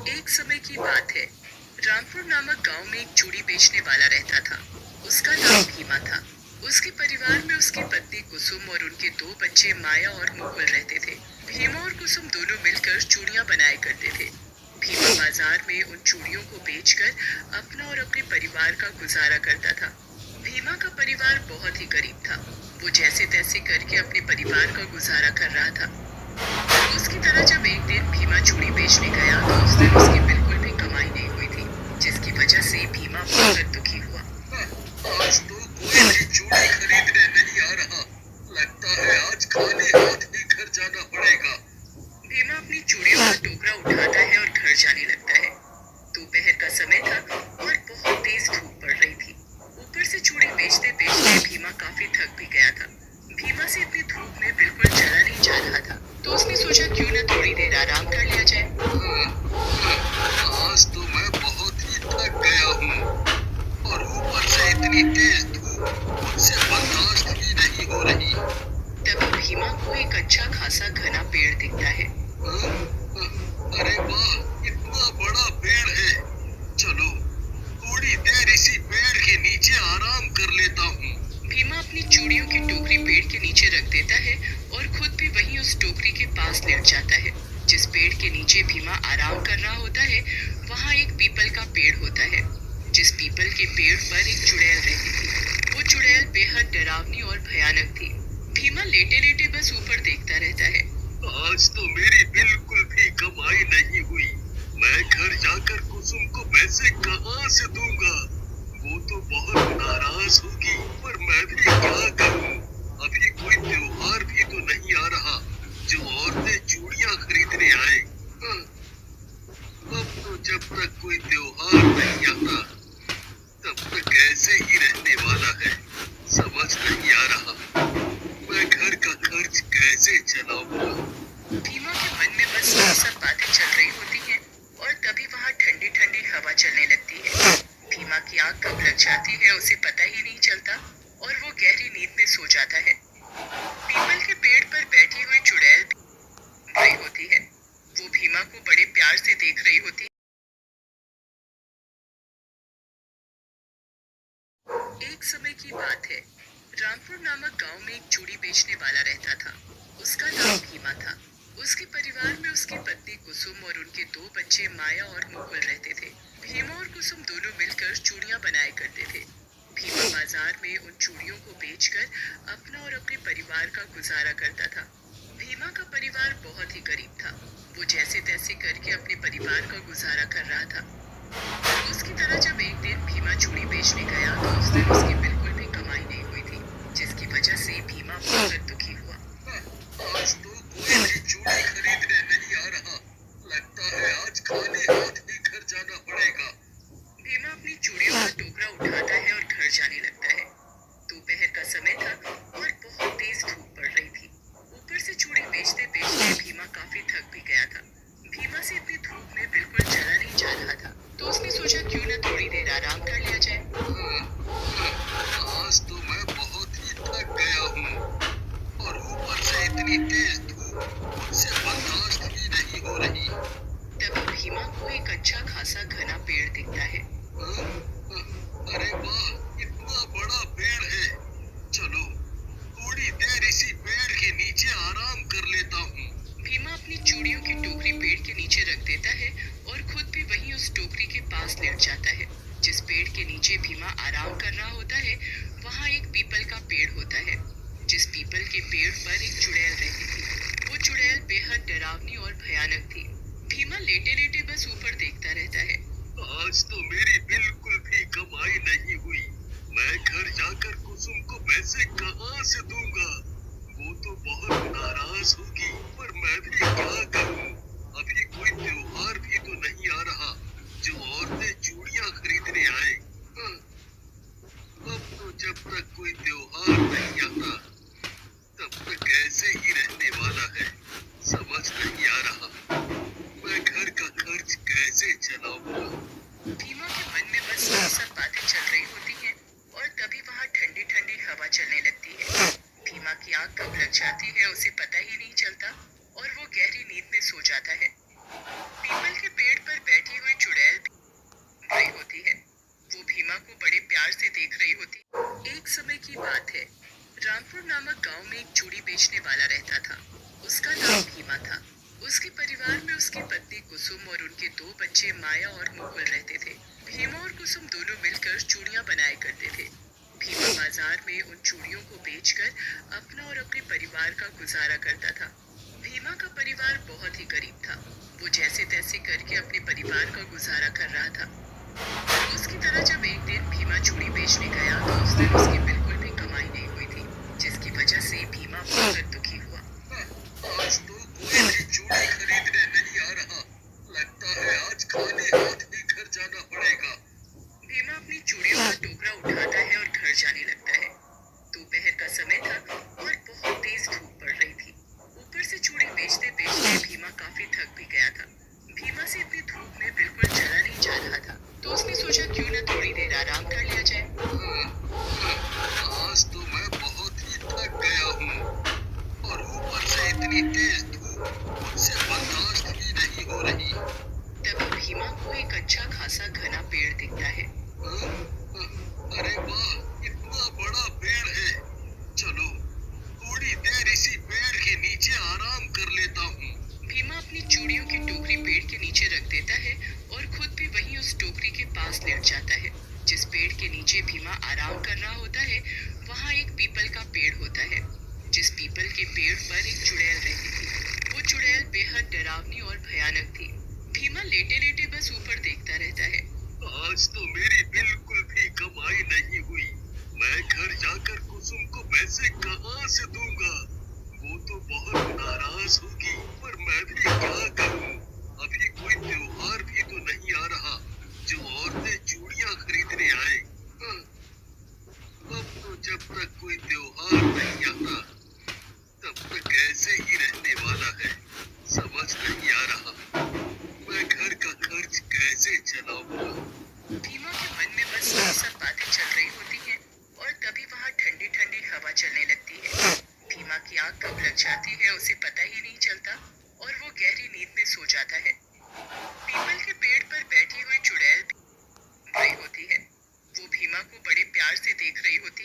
एक समय की बात है। रामपुर नामक गांव में एक चूड़ी बेचने वाला रहता था। उसका नाम भीमा था। उसके परिवार में उसकी पत्नी कुसुम और उनके दो बच्चे माया और मुकुल रहते थे। भीमा और कुसुम दोनों मिलकर चूड़ियां बनाया करते थे। भीमा बाजार में उन चूड़ियों को बेचकर अपना और अपने परिवार का गुजारा करता था। भीमा का परिवार बहुत ही गरीब था। वो जैसे तैसे करके अपने परिवार का गुजारा कर रहा था। रोज की तरह जब एक दिन भीमा चूड़ी बेचने गया तो उस दिन उसकी बिल्कुल भी कमाई नहीं हुई थी, जिसकी वजह से भीमा बहुत दुखी हुआ। आज तो कोई भी चूड़ी खरीदने नहीं आ रहा। लगता है आज खाली हाथ ही घर जाना पड़ेगा। भीमा अपनी चूड़ियों का टोकरा उठाता है और घर जाने लगता है। दोपहर का समय था और बहुत तेज धूप पड़ रही थी। ऊपर से चूड़ी बेचते बेचते भीमा काफी थक भी गया था। भीमा से इतनी धूप में बिल्कुल चला नहीं जा रहा था, तो उसने सोचा क्यों न थोड़ी देर आराम कर लिया जाए। आज तो मैं बहुत ही थक गया हूँ और ऊपर से इतनी तेज धूप मुझसे बर्दाश्त ही नहीं हो रही। तभी भीमा को एक अच्छा खासा घना पेड़ दिखता है। अरे वाह, इतना बड़ा पेड़ है। चलो थोड़ी देर इसी पेड़ के नीचे आराम कर लेता हूँ। भीमा अपनी चूड़ियों की टोकरी पेड़ के नीचे रख देता है और खुद भी वहीं उस टोकरी के पास लेट जाता है। जिस पेड़ के नीचे भीमा आराम कर रहा होता है, वहाँ एक पीपल का पेड़ होता है। जिस पीपल के पेड़ पर एक चुड़ैल रहती थी। वो चुड़ैल बेहद डरावनी और भयानक थी। भीमा लेटे लेटे बस ऊपर देखता रहता है। आज तो मेरी बिल्कुल भी कमाई नहीं हुई। मैं घर जाकर कुसुम को पैसे कहाँ से दूंगा? वो तो बहुत नाराज होगी, पर मैं भी क्या करूं? अभी कोई त्योहार भी तो नहीं आ रहा जो औरतें चूड़ियां खरीदने आए। अब तो जब तक कोई त्योहार नहीं आता तब तक ऐसे ही रहने वाला है। समझ नहीं आ रहा मैं घर का खर्च कैसे चलाऊंगा। भीमा के मन में बस ये सब बातें चल रही होती हैं और तभी वहाँ ठंडी ठंडी हवा चलने लगती है। भीमा की आंख कब लग जाती है उसे पता ही नहीं चलता और वो गहरी नींद में सो जाता है। पीपल के पेड़ पर बैठी हुई चुड़ैल भी रही होती है। वो भीमा को बड़े प्यार से देख रही होती है। एक समय की बात है। रामपुर नामक गांव में एक चूड़ी बेचने वाला रहता था। उसका नाम भीमा था। उसके परिवार में उसकी पत्नी कुसुम और उनके दो बच्चे माया और मुकुल रहते थे। भीमा और कुसुम दोनों मिलकर चूड़ियां बनाया करते थे। भीमा बाजार में उन चूड़ियों को बेचकर अपना और अपने परिवार का गुजारा करता था। भीमा का परिवार बहुत ही गरीब था। वो जैसे तैसे करके अपने परिवार का गुजारा कर रहा था। रोज की तरह जब एक दिन भीमा चूड़ी बेचने गया तो उस दिन उसकी बिल्कुल भी कमाई नहीं हुई थी, जिसकी वजह से भीमा बहुत दुखी हुआ। आज तो कोई भी चूड़ी खरीदने नहीं आ रहा। लगता है आज खाली हाथ ही घर जाना पड़ेगा। भीमा अपनी चूड़ियों का टोकरा उठाता है और घर जाने लगता है। दोपहर का समय था और बहुत तेज धूप पड़ रही थी। ऊपर से चूड़ी बेचते बेचते भीमा काफी थक भी गया था। भीमा से इतनी धूप में बिल्कुल चला नहीं जा रहा था, तो उसने सोचा क्यों न थोड़ी देर आराम कर लिया जाए। आज तो मैं बहुत ही थक गया हूँ और ऊपर से इतनी तेज धूप मुझसे बर्दाश्त ही नहीं हो रही। तभी भीमा को एक अच्छा खासा घना पेड़ दिखता है। अरे वाह, इतना बड़ा पेड़ है। चलो थोड़ी देर इसी पेड़ के नीचे आराम कर लेता हूँ। भीमा अपनी चूड़ियों की टोकरी पेड़ के नीचे रख देता है और खुद भी वहीं उस टोकरी के पास लेट जाता है। जिस पेड़ के नीचे भीमा आराम कर रहा होता है, वहाँ एक पीपल का पेड़ होता है। जिस पीपल के पेड़ पर एक चुड़ैल रहती थी। वो चुड़ैल बेहद डरावनी और भयानक थी। भीमा लेटे लेटे बस ऊपर देखता रहता है। आज तो मेरी बिल्कुल भी कमाई नहीं हुई। मैं घर जाकर कुसुम को पैसे कहाँ से दूंगा? वो तो बहुत नाराज होगी, पर मैं भी क्या करूं? अभी कोई त्योहार भी तो नहीं आ रहा जो औरतें चूड़ियां खरीदने आए। अब तो जब तक कोई त्योहार नहीं आता तब तक ऐसे ही रहने वाला है। समझ नहीं आ रहा मैं घर का खर्च कैसे चलाऊंगा। भीमा के मन में बस ये सब बातें चल रही होती हैं और तभी वहाँ ठंडी ठंडी हवा चलने लगती है। भीमा की आंख कब लग जाती है उसे पता ही नहीं चलता और वो गहरी नींद में सो जाता है। पीपल के पेड़ पर बैठ गांव में एक चूड़ी बेचने वाला रहता था। उसका नाम भीमा था। उसके परिवार में उसकी पत्नी कुसुम और उनके दो बच्चे माया और मुकुल रहते थे। भीमा और कुसुम दोनों मिलकर चूड़ियां बनाया करते थे। भीमा बाजार में उन चूड़ियों को बेचकर अपना और अपने परिवार का गुजारा करता था। भीमा का परिवार बहुत ही गरीब था। वो जैसे तैसे करके अपने परिवार का गुजारा कर रहा था। रोज की तरह जब एक दिन भीमा चूड़ी बेचने गया तो उस दिन उसकी बिल्कुल भी कमाई नहीं हुई थी, जिसकी वजह से भीमा बहुत दुखी हुआ। आज तो कोई भी चूड़ी खरीदने नहीं आ रहा। लगता है आज खाली हाथ ही घर जाना पड़ेगा। भीमा अपनी चूड़ियों का टोकरा उठाता है और घर जाने लगता है। दोपहर का समय था और बहुत तेज धूप पड़ रही थी। ऊपर से चूड़ी बेचते बेचते भीमा काफी थक भी गया था। भीमा से इतनी धूप में बिल्कुल चला नहीं जा रहा था, तो उसने सोचा क्यों न थोड़ी देर आराम कर लिया जाए। आज तो मैं बहुत ही थक गया हूँ और ऊपर से इतनी तेज धूप मुझसे बर्दाश्त ही नहीं हो रही। तभी भीमा को एक अच्छा खासा घना पेड़ दिखता है। अरे वाह, इतना बड़ा पेड़ है। चलो थोड़ी देर इसी पेड़ के नीचे आराम कर लेता हूँ। भीमा अपनी चूड़ियों की टोकरी पेड़ के नीचे रख देता है और खुद भी वहीं उस टोकरी के पास लेट जाता है। जिस पेड़ के नीचे भीमा आराम कर रहा होता है, वहाँ एक पीपल का पेड़ होता है। जिस पीपल के पेड़ पर एक चुड़ैल रहती थी। वो चुड़ैल बेहद डरावनी और भयानक थी। भीमा लेटे लेटे बस ऊपर देखता रहता है। आज तो मेरी बिल्कुल भी कमाई नहीं हुई। मैं घर जाकर कुसुम को पैसे कहाँ से दूंगा? वो तो बहुत नाराज होगी, पर मैं भी क्या करूं? अभी कोई त्योहार भी तो नहीं आ रहा जो औरतें चूड़ियां खरीदने आए। अब तो जब तक कोई त्योहार नहीं आता तब तक ऐसे ही रहने वाला है। समझ नहीं आ रहा मैं घर का खर्च कैसे चलाऊंगा। भीमा के मन में बस ये सब बातें चल रही होती हैं और तभी वहाँ ठंडी ठंडी हवा चलने लगती है। भीमा की आंख कब लग जाती है उसे पता ही नहीं चलता और वो गहरी नींद में सो जाता है।